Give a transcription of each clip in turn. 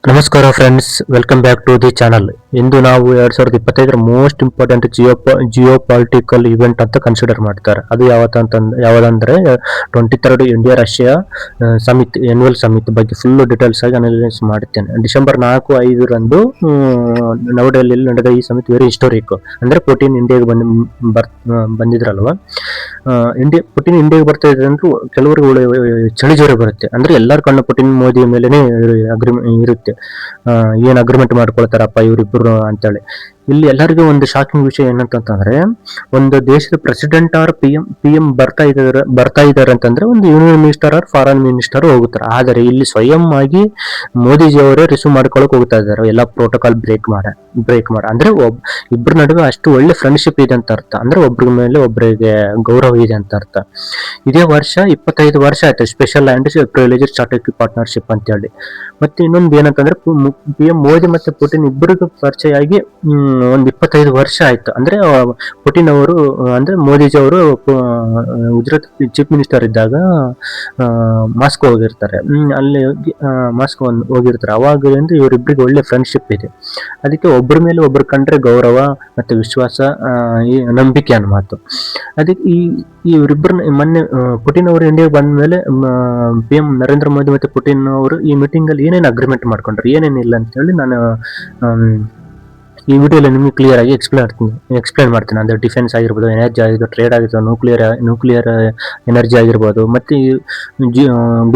ನಮಸ್ಕಾರ friends, welcome back to the channel. ಇಂದು ನಾವು 2025 most important geopolitical event ಅಂತ ಕನ್ಸಿಡರ್ ಮಾಡ್ತಾರೆ. ಅದು ಯಾವ್ದಂದ್ರೆ 23rd India Russia summit, annual summit ಬಗ್ಗೆ ಫುಲ್ ಡೀಟೇಲ್ಸ್ ಆಗಿ ಅನಾಲಿಸಿಸ್ ಮಾಡುತ್ತೇನೆ. ಡಿಸೆಂಬರ್ 4-5 ರಂದು ನವದೆಹಲಿಯಲ್ಲಿ ನಡೆದ ಈ ಸಮಿಟ್ ವೆರಿ ಹಿಸ್ಟೋರಿಕ್. ಅಂದ್ರೆ ಪುಟಿನ್ ಇಂಡಿಯಾಗೆ ಬಂದಿದ್ರಲ್ವಾ. ಪುಟಿನ್ ಇಂಡಿಯಾಗೆ ಬರ್ತಾ ಇದ್ರೆ ಅಂದ್ರೆ ಕೆಲವರಿಗೆ ಚಳಿ ಜ್ವರ ಬರುತ್ತೆ. ಅಂದ್ರೆ ಎಲ್ಲರ ಕಣ್ಣು ಪುಟಿನ್ ಮೋದಿ ಮೇಲೆನೆ ಇರುತ್ತೆ. ಏನ್ ಅಗ್ರಿಮೆಂಟ್ ಮಾಡ್ಕೊಳ್ತಾರಪ್ಪ ಇವರಿಬ್ಬರು ಅಂತೇಳಿ. ಇಲ್ಲಿ ಎಲ್ಲರಿಗೂ ಒಂದು ಶಾಕಿಂಗ್ ವಿಷಯ ಏನಂತಂದ್ರೆ, ಒಂದು ದೇಶದ ಪ್ರೆಸಿಡೆಂಟ್ ಆರ್ ಪಿ ಎಂ ಬರ್ತಾ ಇದಾರೆ ಅಂತಂದ್ರೆ ಒಂದು union minister or foreign minister ಹೋಗುತ್ತಾರೆ. ಆದರೆ ಇಲ್ಲಿ ಸ್ವಯಂ ಆಗಿ ಮೋದಿಜಿ ಅವರೇ ರಿಸೀವ್ ಮಾಡ್ಕೊಳಕ್ ಹೋಗ್ತಾ ಇದ್ದಾರೆ, ಎಲ್ಲ ಪ್ರೋಟೋಕಾಲ್ ಬ್ರೇಕ್ ಮಾಡ ಅಂದ್ರೆ ಇಬ್ಬರ ನಡುವೆ ಅಷ್ಟು ಒಳ್ಳೆ ಫ್ರೆಂಡ್ಶಿಪ್ ಇದೆ ಅಂತ ಅರ್ಥ. ಅಂದ್ರೆ ಒಬ್ರ ಮೇಲೆ ಒಬ್ಬರಿಗೆ ಗೌರವ ಇದೆ ಅಂತ ಅರ್ಥ. ಇದೇ ವರ್ಷ 25 ವರ್ಷ ಆಯ್ತು special and privilege strategic partnership ಅಂತ ಹೇಳಿ. ಮತ್ತೆ ಇನ್ನೊಂದು ಏನಂತಂದ್ರೆ ಪಿ ಎಂ ಮೋದಿ ಮತ್ತೆ ಪುಟಿನ್ ಇಬ್ಬರಿಗೂ ಪರಿಚಯ ಆಗಿ ಒಂದು 25 ವರ್ಷ ಆಯ್ತು. ಅಂದ್ರೆ ಪುಟಿನ್ ಅವರು ಅಂದ್ರೆ ಮೋದಿಜಿ ಅವರು ಗುಜರಾತ್ ಚೀಫ್ ಮಿನಿಸ್ಟರ್ ಇದ್ದಾಗ ಮಾಸ್ಕೋ ಹೋಗಿರ್ತಾರೆ. ಅಲ್ಲಿ ಮಾಸ್ಕೋ ಹೋಗಿರ್ತಾರೆ. ಅವಾಗ ಇವರಿಬ್ಬರಿಗೆ ಒಳ್ಳೆ ಫ್ರೆಂಡ್ಶಿಪ್ ಇದೆ. ಅದಕ್ಕೆ ಒಬ್ಬರ ಮೇಲೆ ಒಬ್ಬರು ಕಂಡ್ರೆ ಗೌರವ ಮತ್ತೆ ವಿಶ್ವಾಸ, ಈ ನಂಬಿಕೆ ಅನ್ನೋ ಮಾತು. ಅದಕ್ಕೆ ಇವರಿಬ್ಬರನ್ನ ಮೊನ್ನೆ ಪುಟಿನ್ ಅವರು ಇಂಡಿಯಾಗೆ ಬಂದ ಮೇಲೆ ಪಿ ಎಂ ನರೇಂದ್ರ ಮೋದಿ ಮತ್ತೆ ಪುಟಿನ್ ಅವರು ಈ ಮೀಟಿಂಗ್ ಅಲ್ಲಿ ಏನೇನು ಅಗ್ರಿಮೆಂಟ್ ಮಾಡ್ಕೊಂಡ್ರು, ಏನೇನಿಲ್ಲ ಅಂತ ಹೇಳಿ ನಾನು ಈ ವಿಡಿಯೋಲಿ ನಿಮಗೆ ಕ್ಲಿಯರ್ ಆಗಿ ಎಕ್ಸ್ಪ್ಲೇನ್ ಮಾಡ್ತೀನಿ. ಅಂದ್ರೆ ಡಿಫೆನ್ಸ್ ಆಗಿರ್ಬೋದು, ಎನರ್ಜಿ ಆಗಿರ್ಬೋದು, ಟ್ರೇಡ್ ಆಗಿರ್ಬೋದು, ನ್ಯೂಕ್ಲಿಯರ್ ಎನರ್ಜಿ ಆಗಿರ್ಬೋದು, ಮತ್ತೆ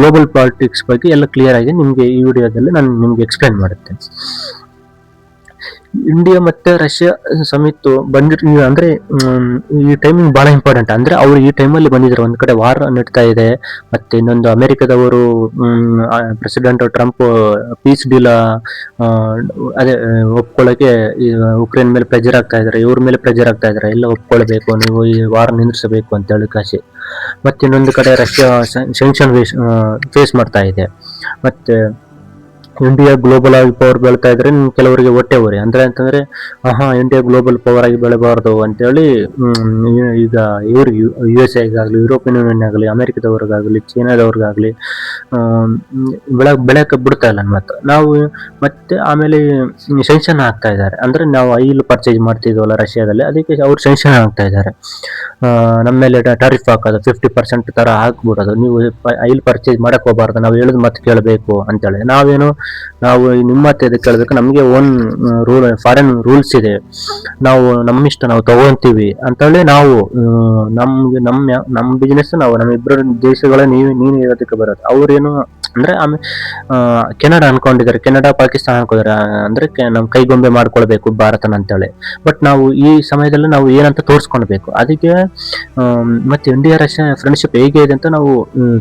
ಗ್ಲೋಬಲ್ ಪಾಲಿಟಿಕ್ಸ್ ಬಗ್ಗೆ ಎಲ್ಲ ಕ್ಲಿಯರ್ ಆಗಿ ನಿಮಗೆ ಈ ವಿಡಿಯೋದಲ್ಲಿ ನಾನು ನಿಮ್ಗೆ ಎಕ್ಸ್ಪ್ಲೇನ್ ಮಾಡುತ್ತೇನೆ. ಇಂಡಿಯಾ ಮತ್ತೆ ರಷ್ಯಾ ಸಮಿತ್ ಅಂದ್ರೆ ಈ ಟೈಮಿಂಗ್ ಬಹಳ ಇಂಪಾರ್ಟೆಂಟ್. ಅಂದ್ರೆ ಅವ್ರು ಈ ಟೈಮಲ್ಲಿ ಬಂದಿದ್ರು. ಒಂದ್ ಕಡೆ ವಾರ್ ನಡೀತಾ ಇದೆ, ಮತ್ತೆ ಇನ್ನೊಂದು ಅಮೆರಿಕದವರು ಪ್ರೆಸಿಡೆಂಟ್ ಟ್ರಂಪ್ ಪೀಸ್ ಡೀಲ್ ಅದೇ ಒಪ್ಕೊಳ್ಳೋಕೆ ಉಕ್ರೇನ್ ಮೇಲೆ ಪ್ರೆಜರ್ ಆಗ್ತಾ ಇದಾರೆ, ಇವ್ರ ಮೇಲೆ ಪ್ರೆಜರ್ ಆಗ್ತಾ ಇದಾರೆ, ಎಲ್ಲ ಒಪ್ಕೊಳ್ಬೇಕು, ನೀವು ಈ ವಾರ್ ನಿಂದ್ರಿಸಬೇಕು ಅಂತ ಹೇಳಿ ಕಾಶಿ. ಮತ್ತೆ ಇನ್ನೊಂದು ಕಡೆ ರಷ್ಯಾ ಸೆಂಕ್ಷನ್ ಫೇಸ್ ಮಾಡ್ತಾ ಇದೆ. ಮತ್ತೆ ಇಂಡಿಯಾ ಗ್ಲೋಬಲ್ ಆಗಿ ಪವರ್ ಬೆಳ್ತಾ ಇದ್ರೆ ಕೆಲವರಿಗೆ ಹೊಟ್ಟೆ ಉರಿ. ಅಂತಂದ್ರೆ ಇಂಡಿಯಾ ಗ್ಲೋಬಲ್ ಪವರ್ ಆಗಿ ಬೆಳಬಾರ್ದು ಅಂತೇಳಿ ಈಗ ಇವ್ರಿಗೆ USA ಗಾಗ್ಲಿ, ಯುರೋಪಿಯನ್ ಯೂನಿಯನ್ ಆಗಲಿ, ಅಮೆರಿಕದವ್ರಿಗಾಗ್ಲಿ, ಚೀನಾದವ್ರಿಗಾಗ್ಲಿ ಬೆಳಕ ಬಿಡ್ತಾ ಇಲ್ಲ ಮತ್ತೆ ನಾವು. ಮತ್ತೆ ಆಮೇಲೆ ಸೆನ್ಷನ್ ಆಗ್ತಾ ಇದ್ದಾರೆ. ಅಂದ್ರೆ ನಾವು ಆಯಿಲ್ ಪರ್ಚೇಸ್ ಮಾಡ್ತಿದ್ವಲ್ಲ ರಷ್ಯಾದಲ್ಲಿ, ಅದಕ್ಕೆ ಅವ್ರು ಸೆನ್ಷನ್ ಆಗ್ತಾ ಇದ್ದಾರೆ. ನಮ್ಮ ಮೇಲೆ ಟಾರಿಫ್ ಹಾಕೋದು 50% ತರ ಹಾಕ್ಬಿಡೋದು, ನೀವು ಆಯಿಲ್ ಪರ್ಚೇಸ್ ಮಾಡಕ್ ಹೋಗ್ಬಾರ್ದು, ನಾವು ಹೇಳಿದ್ ಮತ್ತೆ ಕೇಳಬೇಕು ಅಂತೇಳಿ. ನಾವು ನಿಮ್ಮ ಮಾತು ಎದಕ್ಕೆ ಕೇಳಬೇಕು, ನಮಗೆ ಓನ್ ಫಾರಿನ್ ರೂಲ್ಸ್ ಇದೆ, ನಾವು ನಮ್ಮಿಷ್ಟ ನಾವು ತಗೊಂತೀವಿ ಅಂತೇಳಿ. ನಾವು ನಮ್ಮ ಬಿಸ್ನೆಸ್ ನಾವು ನಮ್ಮಿಬ್ಬರ ದೇಶಗಳ ನೀನು ಇರೋದಕ್ಕೆ ಬರೋದು. ಅವ್ರೇನು ಅಂದ್ರೆ ಕೆನಡಾ ಅನ್ಕೊಂಡಿದ್ದಾರೆ, ಕೆನಡಾ ಪಾಕಿಸ್ತಾನ ಅನ್ಕೊಂಡಿದ್ದಾರೆ. ಅಂದ್ರೆ ನಮ್ ಕೈಗೊಂಬೆ ಮಾಡ್ಕೊಳ್ಬೇಕು ಭಾರತನ ಅಂತೇಳಿ. ಬಟ್ ನಾವು ಈ ಸಮಯದಲ್ಲಿ ನಾವು ಏನಂತ ತೋರಿಸ್ಕೊಳ್ಬೇಕು. ಅದಕ್ಕೆ ಮತ್ತೆ ಇಂಡಿಯಾ ರಷ್ಯಾ ಫ್ರೆಂಡ್ಶಿಪ್ ಹೇಗೆ ಇದೆ ಅಂತ ನಾವು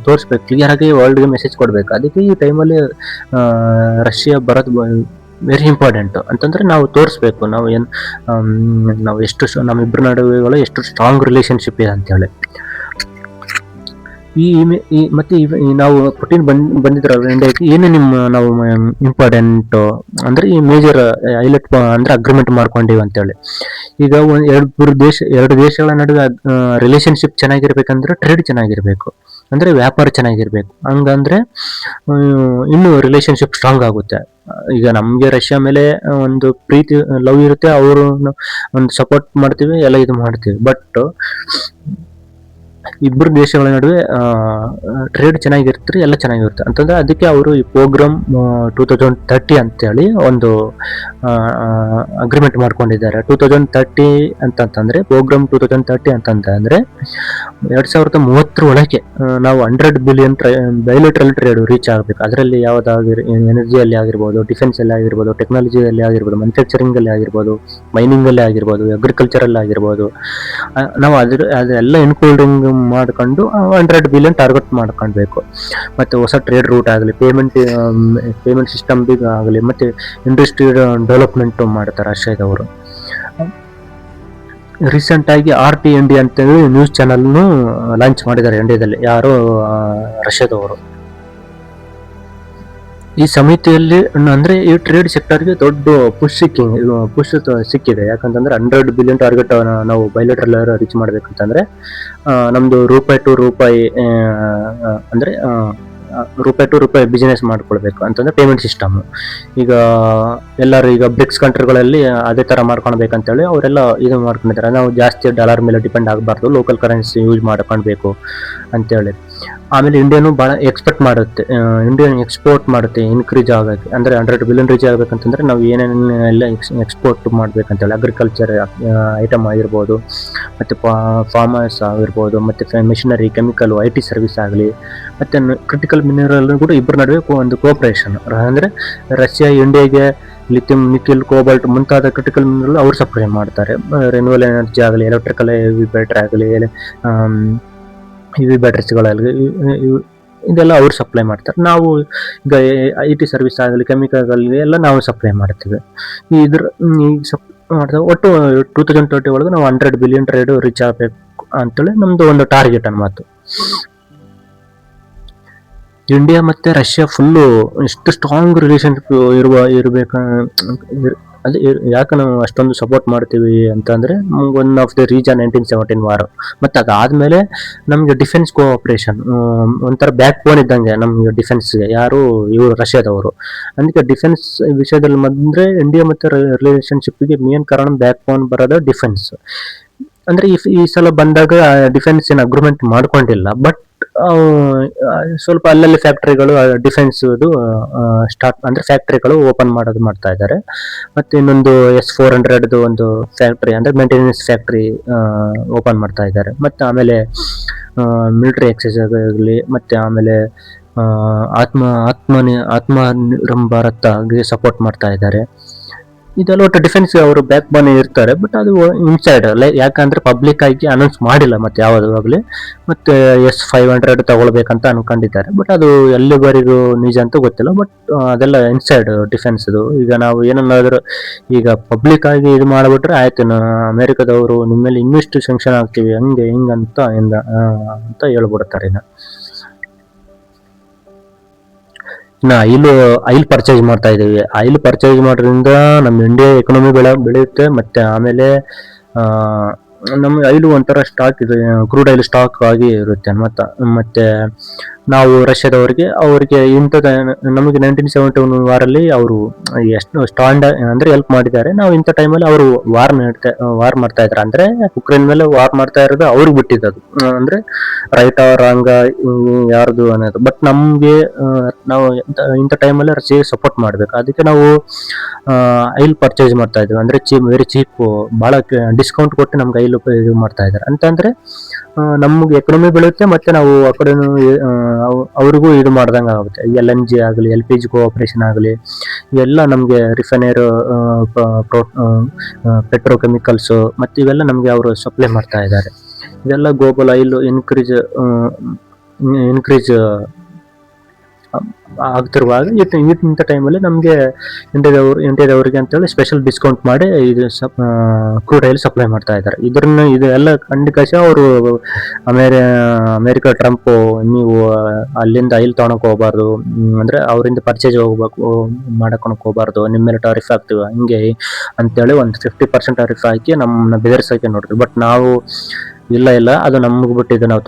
ತೋರಿಸ್ಬೇಕು, ಕ್ಲಿಯರ್ ಆಗಿ ವರ್ಲ್ಡ್ಗೆ ಮೆಸೇಜ್ ಕೊಡ್ಬೇಕು. ಅದಕ್ಕೆ ಈ ಟೈಮಲ್ಲಿ ರಷ್ಯಾ ಬರೋದು ವೆರಿ ಇಂಪಾರ್ಟೆಂಟ್. ಅಂತಂದ್ರೆ ನಾವು ತೋರಿಸ್ಬೇಕು ನಾವು ಎಷ್ಟು ನಮ್ಮಿಬ್ಬರ ನಡುವೆಗಳು ಎಷ್ಟು ಸ್ಟ್ರಾಂಗ್ ರಿಲೇಶನ್ಶಿಪ್ ಇದೆ ಅಂತೇಳಿ. ಮತ್ತೆ ನಾವು ಪುಟಿನ್ ಬಂದಿದ್ರಲ್ಲ ಇಂಡಿಯಾಕ್ಕೆ, ಏನು ನಾವು ಇಂಪಾರ್ಟೆಂಟ್ ಅಂದ್ರೆ ಈ ಮೇಜರ್ ಹೈಲೈಟ್ ಅಂದ್ರೆ ಅಗ್ರಿಮೆಂಟ್ ಮಾಡ್ಕೊಂಡಿವಿ ಅಂತೇಳಿ. ಈಗ ಎರಡು ದೇಶಗಳ ನಡುವೆ ರಿಲೇಶನ್ಶಿಪ್ ಚೆನ್ನಾಗಿರ್ಬೇಕಂದ್ರೆ ಟ್ರೇಡ್ ಚೆನ್ನಾಗಿರ್ಬೇಕು, ಅಂದ್ರೆ ವ್ಯಾಪಾರ ಚೆನ್ನಾಗಿರ್ಬೇಕು. ಹಂಗಂದ್ರೆ ಇನ್ನು ರಿಲೇಶನ್ಶಿಪ್ ಸ್ಟ್ರಾಂಗ್ ಆಗುತ್ತೆ. ಈಗ ನಮ್ಗೆ ರಷ್ಯಾ ಮೇಲೆ ಒಂದು ಪ್ರೀತಿ ಲವ್ ಇರುತ್ತೆ, ಅವರು ಒಂದು ಸಪೋರ್ಟ್ ಮಾಡ್ತೀವಿ, ಎಲ್ಲ ಇದು ಮಾಡ್ತೀವಿ. ಬಟ್ ಇಬ್ಬರು ದೇಶಗಳ ನಡುವೆ ಟ್ರೇಡ್ ಚೆನ್ನಾಗಿರ್ತಾರೆ, ಎಲ್ಲ ಚೆನ್ನಾಗಿರುತ್ತೆ ಅಂತಂದ್ರೆ ಅದಕ್ಕೆ ಅವರು ಈ ಪ್ರೋಗ್ರಾಮ್ 2030 ಅಂತೇಳಿ ಒಂದು ಅಗ್ರಿಮೆಂಟ್ ಮಾಡ್ಕೊಂಡಿದ್ದಾರೆ. 2030 ಅಂತಂದ್ರೆ ಪ್ರೋಗ್ರಾಮ್ 2030 ಅಂತಂದ್ರೆ 2030 ಒಳಗೆ ನಾವು 100 ಬಿಲಿಯನ್ ಬೈಲೇಟರಲ್ ಟ್ರೇಡ್ ರೀಚ್ ಆಗಬೇಕು. ಅದರಲ್ಲಿ ಎನರ್ಜಿಯಲ್ಲಿ ಆಗಿರ್ಬೋದು, ಡಿಫೆನ್ಸ್ ಅಲ್ಲಿ ಆಗಿರ್ಬೋದು, ಟೆಕ್ನಾಲಜಿಯಲ್ಲಿ ಆಗಿರ್ಬೋದು, ಮ್ಯಾನುಫ್ಯಾಕ್ಚರಿಂಗ್ ಅಲ್ಲಿ ಆಗಿರ್ಬೋದು, ಮೈನಿಂಗ್ ಅಲ್ಲಿ ಆಗಿರ್ಬೋದು, ಅಗ್ರಿಕಲ್ಚರ್ ಅಲ್ಲಿ ಆಗಿರ್ಬೋದು, ನಾವು ಅದೆಲ್ಲ ಇನ್ಕ್ಲೂಡಿಂಗ್ ಮಾಡ್ಕೊಂಡು 100 ಬಿಲಿಯನ್ ಟಾರ್ಗೆಟ್ ಮಾಡ್ಕೊಳ್ಬೇಕು. ಮತ್ತೆ ಹೊಸ ಟ್ರೇಡ್ ರೂಟ್ ಆಗಲಿ, ಪೇಮೆಂಟ್ ಸಿಸ್ಟಮ್ ಆಗಲಿ, ಮತ್ತೆ ಇಂಡಸ್ಟ್ರಿ ಡೆವಲಪ್ಮೆಂಟ್ ಮಾಡ್ತಾರೆ ರಷ್ಯಾದವರು. ರೀಸೆಂಟ್ ಆಗಿ RT ಇಂಡಿಯಾ ಅಂತೇಳಿ ನ್ಯೂಸ್ ಚಾನಲ್ ಲಾಂಚ್ ಮಾಡಿದ್ದಾರೆ ಇಂಡಿಯಾದಲ್ಲಿ, ಯಾರು ರಷ್ಯಾದವರು. ಈ ಸಮಿತಿಯಲ್ಲಿ ಅಂದ್ರೆ ಈ ಟ್ರೇಡ್ ಸೆಕ್ಟರ್ಗೆ ದೊಡ್ಡ ಪುಷ್ ಸಿಕ್ಕಿದೆ. ಯಾಕಂತಂದ್ರೆ 100 ಬಿಲಿಯನ್ ಟಾರ್ಗೆಟ್ ನಾವು ಬೈಲೇಟರಲ್ ರೀಚ್ ಮಾಡ್ಬೇಕಂತಂದ್ರೆ ನಮ್ದು ರೂಪಾಯಿ ಟು ರೂಪಾಯಿ ಅಂದ್ರೆ ರೂಪಾಯಿ ಟು ರೂಪಾಯಿ ಬಿಸಿನೆಸ್ ಮಾಡ್ಕೊಳ್ಬೇಕು ಅಂತಂದ್ರೆ ಪೇಮೆಂಟ್ ಸಿಸ್ಟಮ್. ಈಗ ಎಲ್ಲರೂ ಈಗ ಬ್ರಿಕ್ಸ್ ಕಂಟ್ರಿಗಳಲ್ಲಿ ಅದೇ ತರ ಮಾಡ್ಕೊಳ್ಬೇಕಂತೇಳಿ ಅವರೆಲ್ಲ ಇದು ಮಾಡ್ಕೊಂಡಿದ್ದಾರೆ. ನಾವು ಜಾಸ್ತಿ ಡಾಲರ್ ಮೇಲೆ ಡಿಪೆಂಡ್ ಆಗಬಾರ್ದು, ಲೋಕಲ್ ಕರೆನ್ಸಿ ಯೂಸ್ ಮಾಡ್ಕೊಳ್ಬೇಕು ಅಂತೇಳಿ. ಆಮೇಲೆ ಇಂಡಿಯಾನು ಭಾಳ ಎಕ್ಸ್ಪೆಕ್ಟ್ ಮಾಡುತ್ತೆ, ಇಂಡಿಯನ್ ಎಕ್ಸ್ಪೋರ್ಟ್ ಮಾಡುತ್ತೆ ಇನ್ಕ್ರೀಸ್ ಆಗೋಕ್ಕೆ. ಅಂದರೆ 100 ಬಿಲಿಯನ್ ರೀಚ್ ಆಗಬೇಕಂತಂದ್ರೆ ನಾವು ಏನೇನೆಲ್ಲ ಎಕ್ಸ್ಪೋರ್ಟ್ ಮಾಡ್ಬೇಕಂತೇಳಿ, ಅಗ್ರಿಕಲ್ಚರ್ ಐಟಮ್ ಆಗಿರ್ಬೋದು, ಮತ್ತು ಫಾರ್ಮರ್ಸ್ ಆಗಿರ್ಬೋದು, ಮತ್ತು ಮಿಷನರಿ, ಕೆಮಿಕಲ್, IT ಸರ್ವಿಸ್ ಆಗಲಿ, ಮತ್ತು ಕ್ರಿಟಿಕಲ್ ಮಿನರಲ್ ಕೂಡ ಇಬ್ಬರ ನಡುವೆ ಒಂದು ಕೋಆಪರೇಷನ್. ಅಂದರೆ ರಷ್ಯಾ ಇಂಡಿಯಾಗೆ ಲಿಥಿಯಂ, ನಿಕಿಲ್, ಕೋಬಾಲ್ಟ್ ಮುಂತಾದ ಕ್ರಿಟಿಕಲ್ ಮಿನರಲ್ ಅವ್ರು ಸಪ್ಲೈ ಮಾಡ್ತಾರೆ. ರಿನ್ಯೂವಲ್ ಎನರ್ಜಿ ಆಗಲಿ, ಎಲೆಕ್ಟ್ರಿಕಲ್ ಬ್ಯಾಟ್ರಿ ಆಗಲಿ, ಬ್ಯಾಟ್ರೀಸ್ಗಳಾಗಲಿ, ಇದೆಲ್ಲ ಅವ್ರು ಸಪ್ಲೈ ಮಾಡ್ತಾರೆ. ನಾವು ಈಗ IT ಸರ್ವಿಸ್ ಆಗಲಿ, ಕೆಮಿಕಲ್ ಆಗಲಿ ಎಲ್ಲ ನಾವು ಸಪ್ಲೈ ಮಾಡ್ತೀವಿ. ಇದ್ರ ಮಾಡ್ತೇವೆ. ಒಟ್ಟು 2030 ಒಳಗೆ ನಾವು 100 ಬಿಲಿಯನ್ ಟ್ರೇಡ್ ರೀಚ್ ಆಗಬೇಕು ಅಂತೇಳಿ ನಮ್ದು ಒಂದು ಟಾರ್ಗೆಟ್ ಅನ್ಮಾತು. ಇಂಡಿಯಾ ಮತ್ತೆ ರಷ್ಯಾ ಫುಲ್ಲು ಇಷ್ಟು ಸ್ಟ್ರಾಂಗ್ ರಿಲೇಷನ್ಶಿಪ್ ಇರಬೇಕು. ಅದು ಯಾಕೆ ನಾವು ಅಷ್ಟೊಂದು ಸಪೋರ್ಟ್ ಮಾಡ್ತೀವಿ ಅಂತಂದರೆ, one of the region 1917 war, ಮತ್ತು ಅದಾದಮೇಲೆ ನಮಗೆ ಡಿಫೆನ್ಸ್ ಕೋಆಪ್ರೇಷನ್ ಒಂಥರ ಬ್ಯಾಕ್ ಬೋನ್ ಇದ್ದಂಗೆ ನಮಗೆ ಡಿಫೆನ್ಸ್ಗೆ, ಯಾರು ಇವರು ರಷ್ಯಾದವರು. ಅದಕ್ಕೆ ಡಿಫೆನ್ಸ್ ವಿಷಯದಲ್ಲಿ ಬಂದರೆ ಇಂಡಿಯಾ ಮತ್ತು ರಿಲೇಷನ್ಶಿಪ್ಗೆ ಮೇನ್ ಕಾರಣ ಬ್ಯಾಕ್ ಬೋನ್ ಬರೋದು ಡಿಫೆನ್ಸ್. ಅಂದರೆ ಈ ಸಲ ಬಂದಾಗ ಡಿಫೆನ್ಸ್ ಏನು ಅಗ್ರಿಮೆಂಟ್ ಮಾಡ್ಕೊಂಡಿಲ್ಲ, ಬಟ್ ಸ್ವಲ್ಪ ಅಲ್ಲಲ್ಲಿ ಫ್ಯಾಕ್ಟ್ರಿಗಳು ಡಿಫೆನ್ಸ್ ಸ್ಟಾರ್ಟ್, ಅಂದರೆ ಫ್ಯಾಕ್ಟ್ರಿಗಳು ಓಪನ್ ಮಾಡ್ತಾ ಇದ್ದಾರೆ. ಮತ್ತು ಇನ್ನೊಂದು S-400 ಒಂದು ಫ್ಯಾಕ್ಟ್ರಿ, ಅಂದರೆ ಮೇಂಟೆನೆನ್ಸ್ ಫ್ಯಾಕ್ಟ್ರಿ ಓಪನ್ ಮಾಡ್ತಾ ಇದ್ದಾರೆ. ಮತ್ತು ಆಮೇಲೆ ಮಿಲಿಟರಿ ಎಕ್ಸಸೈಸ್ ಆಗಲಿ, ಮತ್ತು ಆಮೇಲೆ ಆತ್ಮನಿರ್ಭರ್ ಭಾರತ್ಗೆ ಸಪೋರ್ಟ್ ಮಾಡ್ತಾ ಇದ್ದಾರೆ. ಇದೆಲ್ಲ ಒಟ್ಟು ಡಿಫೆನ್ಸ್ ಅವರು ಬ್ಯಾಕ್ ಬೋನ್ ಇರ್ತಾರೆ, ಬಟ್ ಅದು ಇನ್ಸೈಡ್ ಯಾಕಂದ್ರೆ ಪಬ್ಲಿಕ್ ಆಗಿ ಅನೌನ್ಸ್ ಮಾಡಿಲ್ಲ ಮತ್ತೆ ಯಾವುದಾಗಲಿ. ಮತ್ತೆ S-500 ತಗೊಳ್ಬೇಕಂತ ಅನ್ಕೊಂಡಿದ್ದಾರೆ, ಬಟ್ ಅದು ಎಲ್ಲಿವರೆಗೂ ನಿಜ ಅಂತ ಗೊತ್ತಿಲ್ಲ. ಬಟ್ ಅದೆಲ್ಲ ಇನ್ಸೈಡ್ ಡಿಫೆನ್ಸ್. ಈಗ ನಾವು ಏನನ್ನಾದ್ರೂ ಈಗ ಪಬ್ಲಿಕ್ ಆಗಿ ಇದು ಮಾಡಿಬಿಟ್ರೆ ಆಯ್ತು, ಅಮೆರಿಕದವರು ನಿಮ್ಮ ಮೇಲೆ ಇನ್ನಿಷ್ಟು ಸ್ಯಾಂಕ್ಷನ್ ಆಗ್ತೀವಿ, ಹಂಗೆ ಹಿಂಗಂತ ಅಂತ ಹೇಳ್ಬಿಡ್ತಾರೆ. ಇನ್ನು ಆಯಿಲ್ ಪರ್ಚೇಸ್ ಮಾಡ್ತಾ ಇದ್ದೀವಿ. ಆಯಿಲ್ ಪರ್ಚೇಸ್ ಮಾಡೋದ್ರಿಂದ ನಮ್ಮ ಇಂಡಿಯಾ ಎಕನಾಮಿ ಬೆಳೆಯುತ್ತೆ. ಮತ್ತು ಆಮೇಲೆ ನಮ್ಮ ಆಯಿಲು ಒಂಥರ ಸ್ಟಾಕ್ ಇದೆ, ಕ್ರೂಡ್ ಆಯಿಲ್ ಸ್ಟಾಕ್ ಆಗಿ ಇರುತ್ತೆ. ಮತ್ತು ನಾವು ಅವ್ರಿಗೆ ಇಂಥದ್ದು ನಮಗೆ 1971 ವಾರಲ್ಲಿ ಅವರು ಎಷ್ಟು ಸ್ಟಾಂಡ್ ಅಂದರೆ ಹೆಲ್ಪ್ ಮಾಡಿದ್ದಾರೆ. ನಾವು ಇಂಥ ಟೈಮಲ್ಲಿ ಅವರು ವಾರ್ ಮಾಡ್ತಾ ಇದ್ದಾರೆ, ಅಂದರೆ ಉಕ್ರೇನ್ ಮೇಲೆ ವಾರ್ ಮಾಡ್ತಾ ಇರೋದು ಅವ್ರಿಗೆ ಬಿಟ್ಟಿದ್ದು. ಅಂದರೆ ರೈಟ್ ಆರ್ ರಾಂಗ್ ಯಾರ್ದು ಅನ್ನೋದು. ಬಟ್ ನಮಗೆ ನಾವು ಇಂಥ ಟೈಮಲ್ಲಿ ರಷ್ಯಾಗೆ ಸಪೋರ್ಟ್ ಮಾಡಬೇಕು. ಅದಕ್ಕೆ ನಾವು ಆಯಿಲ್ ಪರ್ಚೇಸ್ ಮಾಡ್ತಾ ಇದ್ದೀವಿ. ಅಂದರೆ ವೆರಿ ಚೀಪ್, ಭಾಳ ಡಿಸ್ಕೌಂಟ್ ಕೊಟ್ಟು ನಮ್ಗೆ ಆಯಿಲ್ ಇದು ಮಾಡ್ತಾ ಇದ್ದಾರೆ. ಅಂತಂದರೆ ನಮ್ಗೆ ಎಕನಾಮಿ ಬೆಳೆಯುತ್ತೆ, ಮತ್ತು ನಾವು ಆ ಕಡೆ ಅವ್ರಿಗೂ ಇದು ಮಾಡ್ದಂಗೆ ಆಗುತ್ತೆ. LNG ಆಗಲಿ, LPG ಕೋಆಪರೇಷನ್ ಆಗಲಿ, ಇವೆಲ್ಲ ನಮಗೆ ರಿಫೈನರ್, ಪೆಟ್ರೋಕೆಮಿಕಲ್ಸು, ಮತ್ತು ಇವೆಲ್ಲ ನಮಗೆ ಅವರು ಸಪ್ಲೈ ಮಾಡ್ತಾ ಇದ್ದಾರೆ. ಇದೆಲ್ಲ ಗ್ಲೋಬಲ್ ಆಯಿಲ್ ಇನ್ಕ್ರೀಸ್ ಆಗ್ತಿರುವಾಗ ಇಂಥ ಟೈಮಲ್ಲಿ ನಮಗೆ ಇಂಡಿಯಾದವ್ರಿಗೆ ಅಂತೇಳಿ ಸ್ಪೆಷಲ್ ಡಿಸ್ಕೌಂಟ್ ಮಾಡಿ ಇದು ಕ್ರೂಡ್ ಆಯಿಲ್ ಸಪ್ಲೈ ಮಾಡ್ತಾ ಇದ್ದಾರೆ. ಇದೆಲ್ಲ ಕಂಡಿಕಾಶ ಅವರು ಅಮೇರಿಕಾ ಟ್ರಂಪ್, ನೀವು ಅಲ್ಲಿಂದ ಆಯಿಲ್ ತೊಗೊಳಕ್ ಹೋಗ್ಬಾರ್ದು, ಅಂದರೆ ಅವರಿಂದ ಪರ್ಚೇಸ್ ಮಾಡಕೊಳಕ್ ಹೋಗ್ಬಾರ್ದು, ನಿಮ್ಮ ಮೇಲೆ ಟಾರಿಫ್ ಆಗ್ತೀವಿ ಹಂಗೆ ಅಂತೇಳಿ ಒಂದು 50% ಟಾರಿಫ್ ಹಾಕಿ ನಮ್ಮನ್ನ ಬೆದರ್ಸೋಕೆ ನೋಡ್ರಿ. ಬಟ್ ನಾವು ಇಲ್ಲ ಅದು ನಮ್ಗೆ ಬಿಟ್ಟಿದ್ದು, ನಾವು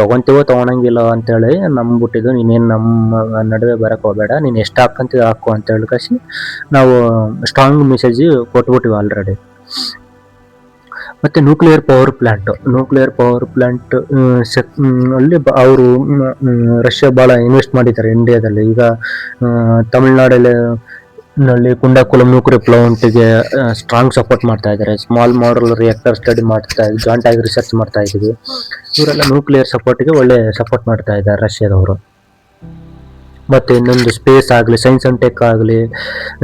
ತೊಗೊಳಂಗಿಲ್ಲ ಅಂತೇಳಿ ನಮ್ಗೆ ಬಿಟ್ಟಿದ್ದು. ನೀನೇನು ನಮ್ಮ ನಡುವೆ ಬರಕ್ಕೆ ಹೋಗಬೇಡ, ನೀನು ಎಷ್ಟು ಹಾಕಂತ ಹಾಕು ಅಂತ ಹೇಳಿ ನಾವು ಸ್ಟ್ರಾಂಗ್ ಮೆಸೇಜ್ ಕೊಟ್ಬಿಟ್ಟಿವಿ ಆಲ್ರೆಡಿ. ಮತ್ತು ನ್ಯೂಕ್ಲಿಯರ್ ಪವರ್ ಪ್ಲಾಂಟ್ ಅಲ್ಲಿ ಅವರು ರಷ್ಯಾ ಭಾಳ ಇನ್ವೆಸ್ಟ್ ಮಾಡಿದ್ದಾರೆ ಇಂಡಿಯಾದಲ್ಲಿ. ಈಗ ತಮಿಳ್ನಾಡಲ್ಲಿ ಕುಂಡಕುಲಂ ನ್ಯೂಕ್ಲಿಯರ್ ಪ್ಲಾಂಟ್ಗೆ ಸ್ಟ್ರಾಂಗ್ ಸಪೋರ್ಟ್ ಮಾಡ್ತಾ ಇದ್ದಾರೆ. ಸ್ಮಾಲ್ ಮಾಡಲ್ ರಿಯಾಕ್ಟರ್ ಸ್ಟಡಿ ಮಾಡ್ತಾ ಇದ್ದೀವಿ, ಜಾಯಿಂಟ್ ಆಗಿ ರಿಸರ್ಚ್ ಮಾಡ್ತಾ ಇದ್ದೀವಿ. ಇವರೆಲ್ಲ ನ್ಯೂಕ್ಲಿಯರ್ ಸಪೋರ್ಟ್ಗೆ ಒಳ್ಳೆ ಸಪೋರ್ಟ್ ಮಾಡ್ತಾ ಇದ್ದಾರೆ ರಷ್ಯಾದವರು. ಮತ್ತು ಇನ್ನೊಂದು ಸ್ಪೇಸ್ ಆಗಲಿ, ಸೈನ್ಸ್ ಆ್ಯಂಡ್ ಟೆಕ್ ಆಗಲಿ,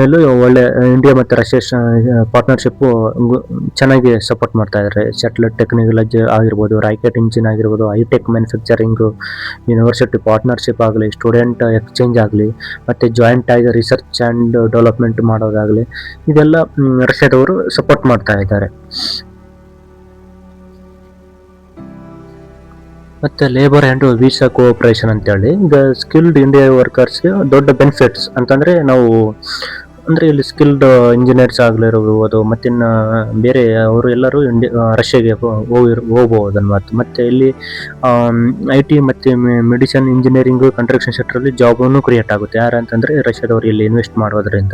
ಎಲ್ಲೂ ಒಳ್ಳೆ ಇಂಡಿಯಾ ಮತ್ತು ರಷ್ಯಾ ಪಾರ್ಟ್ನರ್ಶಿಪ್ಪು ಚೆನ್ನಾಗಿ ಸಪೋರ್ಟ್ ಮಾಡ್ತಾ ಇದ್ದಾರೆ. ಸ್ಯಾಟಲೈಟ್ ಟೆಕ್ನಾಲಜಿ ಆಗಿರ್ಬೋದು, ರಾಕೆಟ್ ಇಂಜಿನ್ ಆಗಿರ್ಬೋದು, ಹೈಟೆಕ್ ಮ್ಯಾನುಫ್ಯಾಕ್ಚರಿಂಗು, ಯೂನಿವರ್ಸಿಟಿ ಪಾರ್ಟ್ನರ್ಶಿಪ್ ಆಗಲಿ, ಸ್ಟೂಡೆಂಟ್ ಎಕ್ಸ್ಚೇಂಜ್ ಆಗಲಿ, ಮತ್ತು ಜಾಯಿಂಟ್ ಆಗಿ ರಿಸರ್ಚ್ ಆ್ಯಂಡ್ ಡೆವಲಪ್ಮೆಂಟ್ ಮಾಡೋದಾಗಲಿ, ಇದೆಲ್ಲ ರಷ್ಯಾದವರು ಸಪೋರ್ಟ್ ಮಾಡ್ತಾ ಇದ್ದಾರೆ. ಮತ್ತು ಲೇಬರ್ ಆ್ಯಂಡ್ ವೀಸಾ ಕೋಆಪರೇಷನ್ ಅಂತೇಳಿ, ಈಗ ಸ್ಕಿಲ್ಡ್ ಇಂಡಿಯಾ ವರ್ಕರ್ಸ್ಗೆ ದೊಡ್ಡ ಬೆನಿಫಿಟ್ಸ್ ಅಂತಂದರೆ ನಾವು ಅಂದರೆ ಇಲ್ಲಿ ಸ್ಕಿಲ್ಡ್ ಇಂಜಿನಿಯರ್ಸ್ ಆಗಲಿರ್ಬೋದು ಮತ್ತಿನ್ನು ಬೇರೆ ಅವರು ಎಲ್ಲರೂ ರಷ್ಯಾಗೆ ಹೋಗ್ಬೋದು ಅನ್ನುವಂಥದ್ದು. ಮತ್ತು ಇಲ್ಲಿ IT ಮತ್ತು ಮೆಡಿಸಿನ್ ಇಂಜಿನಿಯರಿಂಗ್ ಕನ್ಸ್ಟ್ರಕ್ಷನ್ ಸೆಕ್ಟರಲ್ಲಿ ಜಾಬನ್ನು ಕ್ರಿಯೇಟ್ ಆಗುತ್ತೆ. ಯಾರಂತಂದರೆ ರಷ್ಯಾದವರು ಇಲ್ಲಿ ಇನ್ವೆಸ್ಟ್ ಮಾಡೋದ್ರಿಂದ.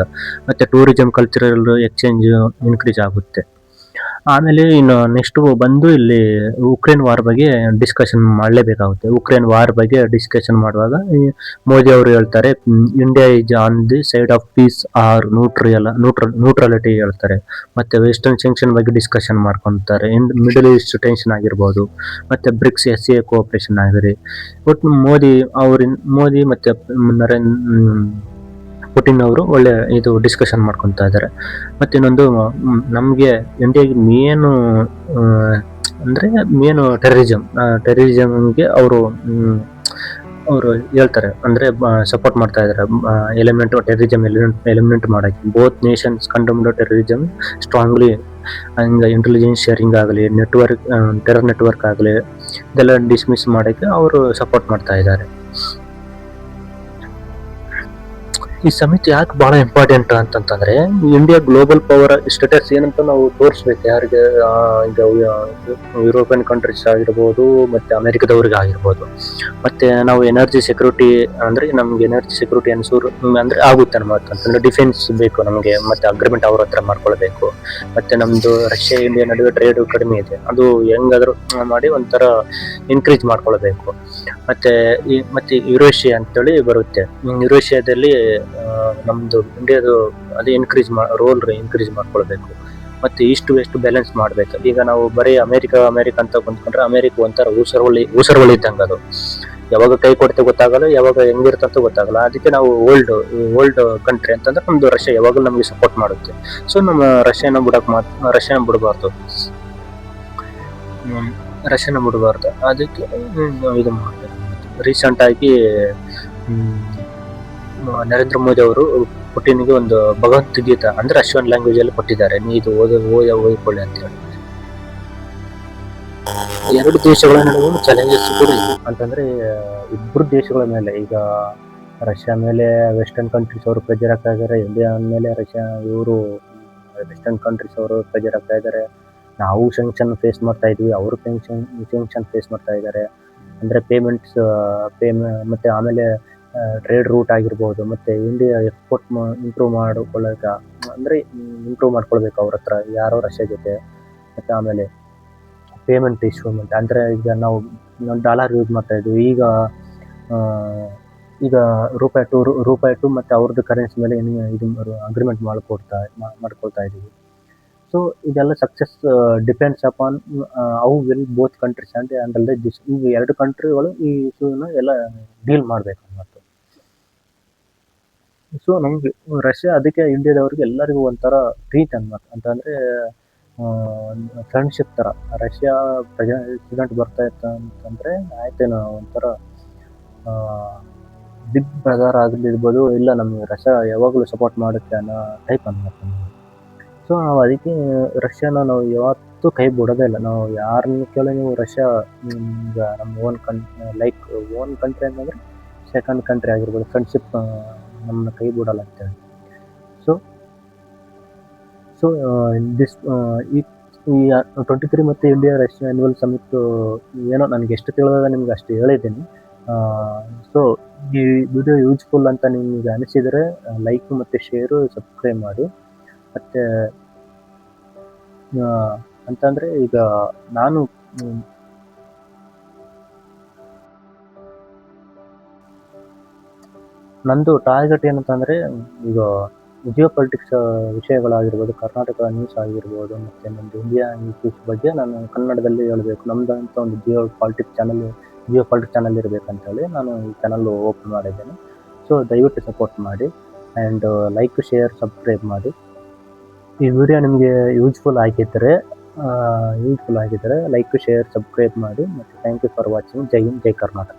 ಮತ್ತು ಟೂರಿಸಂ ಕಲ್ಚರಲ್ ಎಕ್ಸ್ಚೇಂಜ್ ಇನ್ಕ್ರೀಸ್ ಆಗುತ್ತೆ. ಆಮೇಲೆ ಇನ್ನು ನೆಕ್ಸ್ಟ್ ಬಂದು ಇಲ್ಲಿ ಉಕ್ರೇನ್ ವಾರ್ ಬಗ್ಗೆ ಡಿಸ್ಕಷನ್ ಮಾಡಲೇಬೇಕಾಗುತ್ತೆ. ಉಕ್ರೇನ್ ವಾರ್ ಬಗ್ಗೆ ಡಿಸ್ಕಷನ್ ಮಾಡುವಾಗ ಈ ಮೋದಿ ಅವರು ಹೇಳ್ತಾರೆ, India is on the side of peace or neutrality ಹೇಳ್ತಾರೆ. ಮತ್ತೆ ವೆಸ್ಟರ್ನ್ ಸೆಂಕ್ಷನ್ ಬಗ್ಗೆ ಡಿಸ್ಕಷನ್ ಮಾಡ್ಕೊಂತಾರೆ. ಮಿಡಲ್ ಈಸ್ಟ್ ಟೆನ್ಷನ್ ಆಗಿರ್ಬೋದು, ಮತ್ತೆ ಬ್ರಿಕ್ಸ್ SCA ಕೋಆಪರೇಷನ್ ಆಗಿರಿ. ಒಟ್ಟು ಮೋದಿ ಮತ್ತೆ ಪುಟಿನ್ ಅವರು ಒಳ್ಳೆ ಇದು ಡಿಸ್ಕಷನ್ ಮಾಡ್ಕೊತಾ ಇದ್ದಾರೆ. ಮತ್ತೆ ಇನ್ನೊಂದು ನಮಗೆ ಇಂಡಿಯಾಗೆ ಮೇನು ಟೆರರಿಸಮ್ಗೆ ಅವರು ಹೇಳ್ತಾರೆ, ಅಂದ್ರೆ ಸಪೋರ್ಟ್ ಮಾಡ್ತಾ ಇದ್ದಾರೆ. ಟೆರರಿಸಮ್ ಎಲಿಮಿನೇಟ್ ಮಾಡಕ್ಕೆ ಬೋತ್ ನೇಷನ್ಸ್ ಕಂಡಮ್ಡ್ ಟೆರರಿಸಮ್ ಸ್ಟ್ರಾಂಗ್ಲಿ. ಹಂಗೆ ಇಂಟೆಲಿಜೆನ್ಸ್ ಶೇರಿಂಗ್ ಆಗಲಿ, ಟೆರರ್ ನೆಟ್ವರ್ಕ್ ಆಗಲಿ, ಇದೆಲ್ಲ ಡಿಸ್ಮಿಸ್ ಮಾಡೋಕ್ಕೆ ಅವರು ಸಪೋರ್ಟ್ ಮಾಡ್ತಾ ಇದ್ದಾರೆ. ಈ ಸಮಿತಿ ಯಾಕೆ ಬಹಳ ಇಂಪಾರ್ಟೆಂಟ್ ಅಂತಂತಂದ್ರೆ, ಇಂಡಿಯಾ ಗ್ಲೋಬಲ್ ಪವರ್ ಸ್ಟೇಟಸ್ ಏನಂತ ನಾವು ತೋರಿಸ್ಬೇಕು. ಯಾರಿಗೆ ಈಗ ಯುರೋಪಿಯನ್ ಕಂಟ್ರೀಸ್ ಆಗಿರ್ಬೋದು, ಮತ್ತೆ ಅಮೆರಿಕದವ್ರಿಗೆ ಆಗಿರ್ಬೋದು. ಮತ್ತೆ ನಾವು ಎನರ್ಜಿ ಸೆಕ್ಯೂರಿಟಿ ಅಂದ್ರೆ ನಮ್ಗೆ ಎನರ್ಜಿ ಸೆಕ್ಯೂರಿಟಿ ಅಂದ್ರೆ ಆಗುತ್ತೆ ಅಂತಂದ್ರೆ ಡಿಫೆನ್ಸ್ ಬೇಕು ನಮಗೆ. ಮತ್ತೆ ಅಗ್ರಿಮೆಂಟ್ ಅವ್ರ ಹತ್ರ ಮಾಡ್ಕೊಳ್ಬೇಕು. ಮತ್ತೆ ನಮ್ದು ರಷ್ಯಾ ಇಂಡಿಯಾ ನಡುವೆ ಟ್ರೇಡ್ ಕಡಿಮೆ ಇದೆ, ಅದು ಹೆಂಗಾದ್ರೂ ಮಾಡಿ ಒಂಥರ ಇನ್ಕ್ರೀಸ್ ಮಾಡ್ಕೊಳ್ಬೇಕು. ಮತ್ತೆ ಯುರೇಷಿಯಾ ಅಂತೇಳಿ ಬರುತ್ತೆ. ಯುರೇಷಿಯಾದಲ್ಲಿ ನಮ್ದು ಇಂಡಿಯಾದು ಅದೇ ಇನ್ಕ್ರೀಸ್ ಮಾಡ್ಕೊಳ್ಬೇಕು. ಮತ್ತೆ ಈಸ್ಟ್ ವೆಸ್ಟ್ ಬ್ಯಾಲೆನ್ಸ್ ಮಾಡ್ಬೇಕು. ಈಗ ನಾವು ಬರೀ ಅಮೆರಿಕ ಅಂತ ಬಂದ್ಕೊಂಡ್ರೆ ಅಮೆರಿಕ ಒಂಥರ ಊಸರವಳಿ ಇದ್ದಂಗೆ. ಅದು ಯಾವಾಗ ಕೈ ಕೊಡ್ತೆ ಗೊತ್ತಾಗಲ್ಲ, ಯಾವಾಗ ಹೆಂಗಿರ್ತಂತ ಗೊತ್ತಾಗಲ್ಲ. ಅದಕ್ಕೆ ನಾವು ಓಲ್ಡ್ ಕಂಟ್ರಿ ಅಂತಂದ್ರೆ ನಮ್ದು ರಷ್ಯಾ ಯಾವಾಗಲೂ ನಮಗೆ ಸಪೋರ್ಟ್ ಮಾಡುತ್ತೆ. ಸೊ ನಮ್ಮ ರಷ್ಯಾನ ಬಿಡಬಾರ್ದು. ಅದಕ್ಕೆ ಇದು ಮಾಡಬೇಕು. ರೀಸೆಂಟ್ ಆಗಿ ನರೇಂದ್ರ ಮೋದಿ ಅವರು ಪುಟಿನ್ಗೆ ಒಂದು ಭಗವದ್ಗೀತಾ ಅಂದ್ರೆ ರಷ್ಯನ್ ಲ್ಯಾಂಗ್ವೇಜ್ ಅಲ್ಲಿ ಕೊಟ್ಟಿದ್ದಾರೆ, ನೀ ಇದು ಓದಿಕೊಳ್ಳಿ ಅಂತ ಹೇಳಿ. ಎರಡು ದೇಶಗಳ ನಡುವೆ ಚಾಲೆಂಜಸ್ ಕೂಡ ಇದೆ. ಅಂತಂದ್ರೆ ಇಬ್ಬರು ದೇಶಗಳ ಮೇಲೆ, ಈಗ ರಷ್ಯಾ ಮೇಲೆ ವೆಸ್ಟರ್ನ್ ಕಂಟ್ರೀಸ್ ಅವರು ಪ್ರೆಜರ್ ಆಗ್ತಾ ಇದ್ದಾರೆ, ಇಂಡಿಯಾ ಮೇಲೆ ವೆಸ್ಟರ್ನ್ ಕಂಟ್ರೀಸ್ ಅವರು ಪ್ರೆಜರ್ ಆಗ್ತಾ ಇದ್ದಾರೆ. ನಾವು ಸೆಂಕ್ಷನ್ ಫೇಸ್ ಮಾಡ್ತಾ ಇದ್ವಿ, ಅವರು ಸೆಂಕ್ಷನ್ ಫೇಸ್ ಮಾಡ್ತಾ ಇದ್ದಾರೆ. ಅಂದ್ರೆ ಮತ್ತೆ ಆಮೇಲೆ ಟ್ರೇಡ್ ರೂಟ್ ಆಗಿರ್ಬೋದು, ಮತ್ತೆ ಇಂಡಿಯಾ ಎಕ್ಸ್ಪೋರ್ಟ್ ಇಂಪ್ರೂವ್ ಮಾಡ್ಕೊಳ್ಬೇಕು ಅವ್ರ ಹತ್ರ, ಯಾರೋ ರಷ್ಯಾ ಜೊತೆ. ಮತ್ತೆ ಆಮೇಲೆ ಪೇಮೆಂಟ್ ಇಶ್ಯೂಮೆಂಟ್ ಅಂದ್ರೆ ಈಗ ನಾವು ಡಾಲರ್ ಯೂಸ್ ಮಾಡ್ತಾ ಇದ್ವಿ, ಈಗ ರೂಪಾಯಿ ಟು ಮತ್ತೆ ಅವ್ರದ್ದು ಕರೆನ್ಸಿ ಮೇಲೆ ಇದು ಅಗ್ರಿಮೆಂಟ್ ಮಾಡ್ಕೊಳ್ತಾ ಇದೀವಿ. ಸೊ ಇದೆಲ್ಲ success depends upon how well both countries and this. ಈಗ ಎರಡು ಕಂಟ್ರಿಗಳು ಈ ಇಶ್ಯೂನ ಎಲ್ಲ ಡೀಲ್ ಮಾಡ್ಬೇಕು ಅನ್ನೋದು. ಸೊ ನಮ್ಗೆ ರಷ್ಯಾ ಅದಕ್ಕೆ ಇಂಡಿಯಾದವ್ರಿಗೆ ಎಲ್ಲರಿಗೂ ಒಂಥರ ಪ್ರೀತಿ ಅಂತಂದ್ರೆ ಫ್ರೆಂಡ್ಶಿಪ್ ತರ. ರಷ್ಯಾ ಪ್ರೆಸಿಡೆಂಟ್ ಬರ್ತಾ ಇತ್ತ ಅಂತಂದ್ರೆ ಆಯ್ತೇನೋ ಒಂಥರ ಬಿಗ್ ಬ್ರದರ್ ಆಗಿರ್ಬೋದು, ಇಲ್ಲ ನಮ್ಗೆ ರಷ್ಯಾ ಯಾವಾಗಲೂ ಸಪೋರ್ಟ್ ಮಾಡುತ್ತೆ ಅನ್ನೋ ಟೈಪ್ ಅನ್ಬೇಕು. ಸೊ ನಾವು ಅದಕ್ಕೆ ರಷ್ಯಾನ ನಾವು ಯಾವತ್ತೂ ಕೈ ಬಿಡೋದೇ ಇಲ್ಲ. ನಾವು ಯಾರನ್ನ ಕೇಳಿ ನೀವು ರಷ್ಯಾ ನಮ್ಮ ಓನ್ ಕಂಟ್ರಿ ಅಂತಂದ್ರೆ ಸೆಕೆಂಡ್ ಕಂಟ್ರಿ ಆಗಿರ್ಬೋದು, ಫ್ರೆಂಡ್ಶಿಪ್ ನಮ್ಮನ್ನ ಕೈ ಬಿಡಲ್ಲ ಅಂತೇಳಿ. ಸೊ ದಿಸ್ ಈ 23 ಮತ್ತು ಇಂಡಿಯಾ ರಷ್ಯಾ ಆನ್ಯುವಲ್ ಸಮಿಟ್ ಏನೋ ನನಗೆ ಎಷ್ಟು ತಿಳಿದಾಗ ನಿಮ್ಗೆ ಅಷ್ಟು ಹೇಳಿದ್ದೀನಿ. ಸೊ ಈ ವಿಡಿಯೋ ಯೂಸ್ಫುಲ್ ಅಂತ ನಿಮ್ಗೆ ಅನಿಸಿದರೆ ಲೈಕ್ ಮತ್ತು ಶೇರು, ಸಬ್ಸ್ಕ್ರೈಬ್ ಮಾಡಿ. ಮತ್ತೆ ಅಂತಂದ್ರೆ ಈಗ ನಂದು ಟಾರ್ಗೆಟ್ ಏನಂತಂದ್ರೆ, ಈಗ ಜಿಯೋ ಪಾಲಿಟಿಕ್ಸ್ ವಿಷಯಗಳಾಗಿರ್ಬೋದು, ಕರ್ನಾಟಕ ನ್ಯೂಸ್ ಆಗಿರ್ಬೋದು, ಮತ್ತೆ ನಮ್ದು ಇಂಡಿಯಾ ನ್ಯೂಸ್ ಬಗ್ಗೆ ನಾನು ಕನ್ನಡದಲ್ಲಿ ಹೇಳಬೇಕು. ನಮ್ದಂತ ಒಂದು ಜಿಯೋ ಪಾಲಿಟಿಕ್ಸ್ ಚಾನಲ್ ಇರಬೇಕಂತೇಳಿ ನಾನು ಈ ಚಾನಲ್ ಓಪನ್ ಮಾಡಿದ್ದೇನೆ. ಸೊ ದಯವಿಟ್ಟು ಸಪೋರ್ಟ್ ಮಾಡಿ ಆ್ಯಂಡ್ ಲೈಕ್, ಶೇರ್, ಸಬ್ಸ್ಕ್ರೈಬ್ ಮಾಡಿ. ಈ ವಿಡಿಯೋ ನಿಮಗೆ ಯೂಸ್ಫುಲ್ ಆಗಿದ್ದರೆ ಲೈಕ್, ಶೇರ್, ಸಬ್ಸ್ಕ್ರೈಬ್ ಮಾಡಿ. ಮತ್ತು ಥ್ಯಾಂಕ್ ಯು ಫಾರ್ ವಾಚಿಂಗ್. ಜೈ ಹಿಂದ್, ಜೈ ಕರ್ನಾಟಕ.